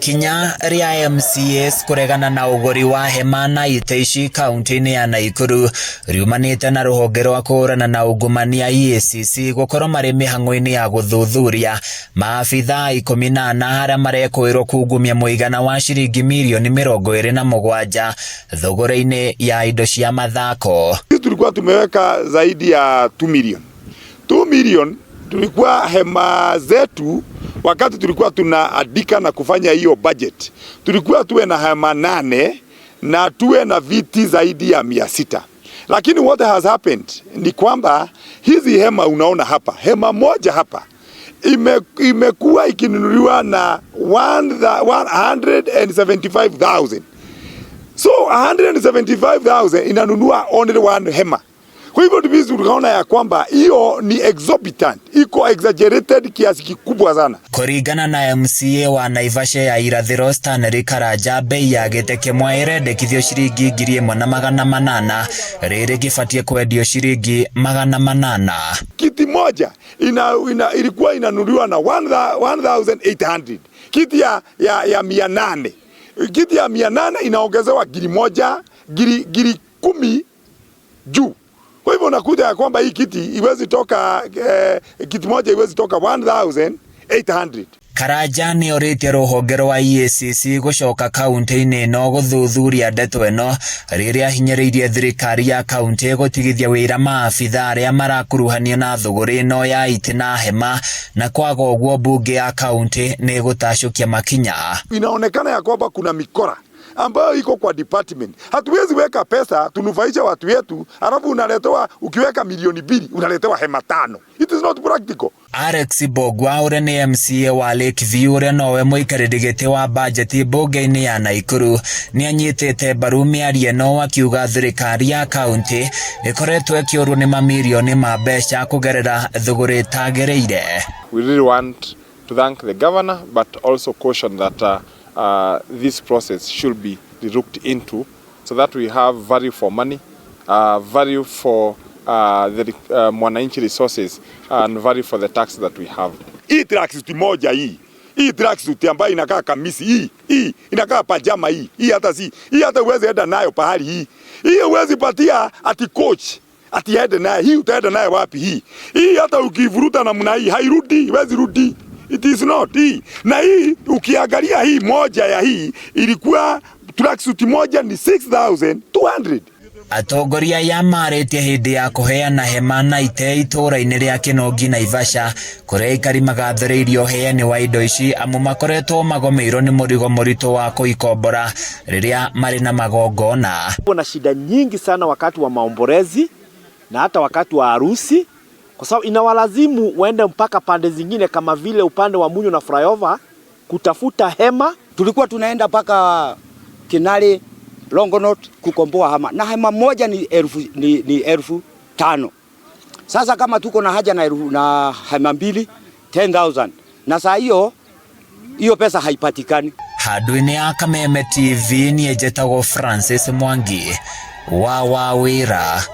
Ikinya ria MCAs kuregana na uguri wa hema na iteici kaunti-ini ya Nakuru riumanite na ruhonge rwa kurana na ungumania EACC gukorwo mari mihang'o-ini ya guthuthuria maabitha 14 haria marekwirwo kungumia muigana wa ciringi milioni 27 thogora-ini ya indo cia mathako. Tulikuwa tumeweka zaidi ya 2 million tulikuwa hema zetu. Wakati tulikuwa tunaandika na kufanya hiyo budget, tulikuwa tuwe na hema 8 na tuwe na viti zaidi ya 600. Lakini what has happened ni kwamba hizi hema unaona hapa, hema moja hapa imekuwa ikinunuliwa na 175,000. So 175,000 inanunua only one hema. Kwa hivyo tunaona ya kwamba hiyo ni exorbitant, iko exaggerated kiasi kikubwa sana. Kuringana na MCA wa Naivasha ya Irathiro Stanley Karanja, bei ya gite kimwe irendekithio ciringi 1,800 riri gibatie kwendio ciringi 800. Kiti moja ilikuwa inanunuliwa na 1,800. Kiti ya 800. Kiti ya 800 inaongezewa giri 10 juu. Kwa hivyo unakuja ya kwamba hii kiti iwezi toka kiti moja iwezi toka 1,800. Karanja ni oritie ruhonge rwa EACC gucoka kaunti-ini no guthuthuria ndeto ino riria hinyiriirie thirikari ya kaunti gutigithia wira maabitha aria marakuruhanio na thuguri ino ya iti na hema, na kwaga uguo bunge ya kaunti ni gutacukia makinya. Inaonekana ya kwamba kuna mikora ambayo iko kwa department. Hatuwezi weka pesa tunufaisha watu wetu, alafu unaletewa ukiweka milioni 2 unaletewa hema 5. It is not practical. Alex Bogwa ure ni MCA wa Lakeview ure nowe muikariri giti wa budget bunge-ini ya Nakuru ni anyitite mbaru miario ino akiuga thirikari ya kaunti ikoretwo ikiurwo ni mamilioni ma mbeca kugerera thuguri itaagiriire. We really want to thank the governor but also caution that this process should be looked into so that we have value for money, value for the mwananchi resources and value for the tax that we have. Hii tracksuit moja hii tracksuit ambayo inakaa kamisi hii inakaa pajama hii hata uweze enda nayo pahali hii uwezi patia ati coach ati ende nayo hii utaenda nayo wapi hii hata ukivuruta namna hii hairudi, iwezi rudi. It is not hii. Na hii ukiangalia hii moja ya hii ilikuwa tracksuit moja ni 6,200. Atongoria ya maritie hindi ya kuheana hema na ite itura-ini ria Kinongi Naivasha kuria ikari magathiriirio heani wa indo ici amu makoretwo magomeirwo ni murigo murito wa kuikombora riria mari na magongona. Kuna shida nyingi sana wakati wa maombolezi na hata wakati wa harusi, kwa sababu inawalazimu uende mpaka pande zingine kama vile upande wa Munyo na flyover kutafuta hema. Tulikuwa tunaenda mpaka Kinale, Longonot kukomboa hema, na hema moja ni 1,500. Sasa kama tuko na haja na hema 2 10,000, na saa hiyo pesa haipatikani. Handũ-inĩ ya Kameme TV ni Ejetagwo Francis Mwangi wa Wawira.